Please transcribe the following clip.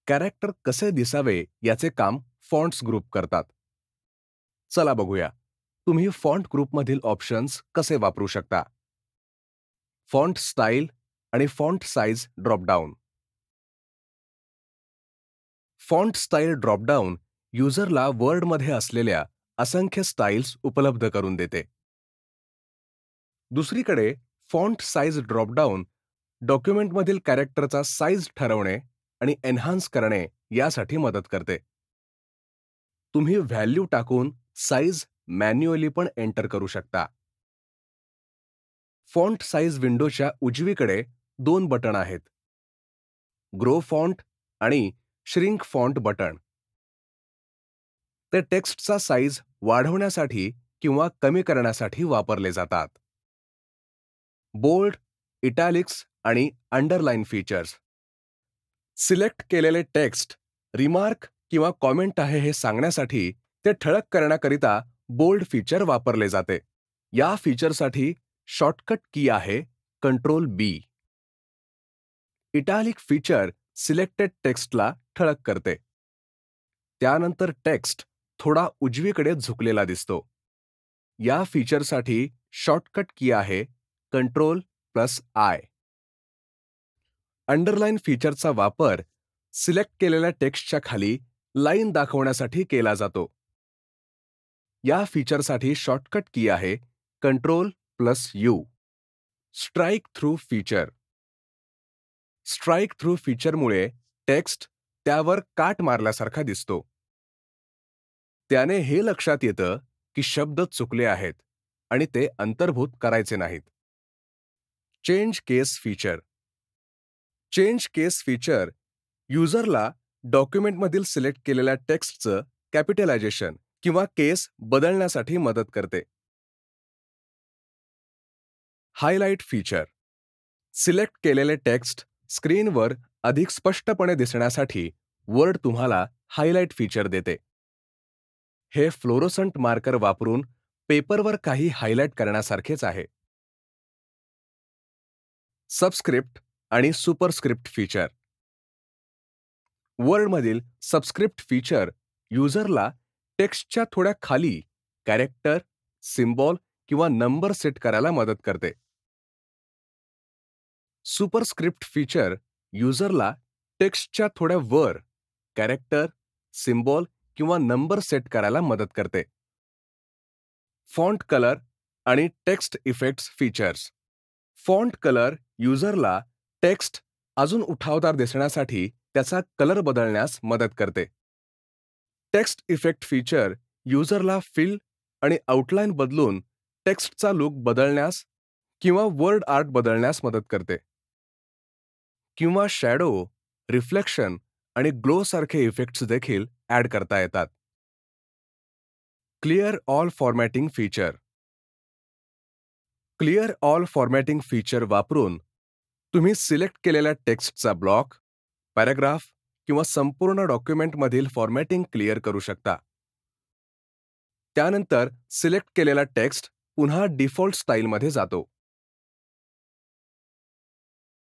Character कसे दिसावे याचे काम फॉन्ट्स ग्रुप करतात. चला बघूया, तुम्ही फॉन्ट ग्रुपमधील ऑप्शन्स कसे वापरू शकता. फॉन्ट स्टाईल आणि font size dropdown. Font style dropdown युजरला वर्डमध्ये असलेल्या असंख्य स्टाईल्स उपलब्ध करून देते. दुसरीकडे फॉन्ट साइज ड्रॉपडाऊन डॉक्युमेंटमधील कॅरेक्टरचा साइज ठरवणे आणि एन्हान्स करणे यासाठी मदत करते. तुम्ही व्हॅल्यू टाकून साइज मॅन्युअली पण एंटर करू शकता. फॉन्ट साइज विंडोच्या उजवीकडे दोन बटण आहेत, ग्रो फॉन्ट आणि श्रिंक फॉन्ट बटण. ते टेक्स्टचा साइज वाढवण्यासाठी किंवा कमी करण्यासाठी वापरले जातात. बोल्ड, इटॅलिक्स आणि अंडरलाईन फीचर्स. सिलेक्ट केलेले टेक्स्ट रिमार्क किंवा कॉमेंट आहे हे सांगण्यासाठी ते ठळक करण्याकरिता बोल्ड फीचर वापरले जाते. या फीचरसाठी शॉर्टकट की आहे Ctrl+B. इटॅलिक फीचर सिलेक्टेड टेक्स्टला ठळक करते. त्यानंतर टेक्स्ट थोडा उजवीकडे झुकलेला दिसतो. या फीचरसाठी शॉर्टकट की आहे Ctrl+I. अंडरलाईन फीचरचा वापर सिलेक्ट केलेल्या टेक्स्टच्या खाली लाईन दाखवण्यासाठी केला जातो. या फीचरसाठी शॉर्टकट की आहे Ctrl+U. Strike through feature. Strike through फीचरमुळे टेक्स्ट त्यावर काट मारल्यासारखा दिसतो. त्याने हे लक्षात येतं की शब्द चुकले आहेत आणि ते अंतर्भूत करायचे नाहीत. चेंज केस फीचर. चेंज केस फीचर युजरला डॉक्युमेंटमधील सिलेक्ट केलेल्या टेक्स्टचं कॅपिटलायझेशन किंवा केस बदलण्यासाठी मदत करते. Highlight feature. सिलेक्ट केलेले टेक्स्ट स्क्रीनवर अधिक स्पष्टपणे दिसण्यासाठी वर्ड तुम्हाला हायलाइट फीचर देते. हे फ्लोरोसंट मार्कर वापरून पेपरवर काही हायलाइट करण्यासारखेच आहे. सबस्क्रिप्ट आणि सुपरस्क्रिप्ट फीचर. वर्डमधील सबस्क्रिप्ट फीचर युजरला टेक्स्टच्या थोड्या खाली कॅरेक्टर, सिम्बॉल किंवा नंबर सेट करायला मदत करते. सुपरस्क्रिप्ट फीचर युजरला टेक्स्टच्या थोड्या वर कॅरेक्टर, सिम्बॉल किंवा नंबर सेट करायला मदत करते. फॉन्ट कलर आणि text effects features. Font colour युजरला टेक्स्ट अजून उठावदार दिसण्यासाठी त्याचा कलर बदलण्यास मदत करते. टेक्स्ट इफेक्ट फीचर युजरला फिल आणि आउटलाईन बदलून टेक्स्टचा लुक बदलण्यास किंवा वर्ड आर्ट बदलण्यास मदत करते. किंवा शॅडो, रिफ्लेक्शन आणि ग्लो सारखे इफेक्ट्स देखील ॲड करता येतात. Clear all formatting feature. Clear all formatting feature वापरून तुम्ही सिलेक्ट केलेल्या टेक्स्टचा ब्लॉक, पॅराग्राफ किंवा संपूर्ण डॉक्युमेंटमधील फॉर्मॅटिंग क्लिअर करू शकता. त्यानंतर सिलेक्ट केलेला टेक्स्ट पुन्हा डिफॉल्ट स्टाईलमध्ये जातो.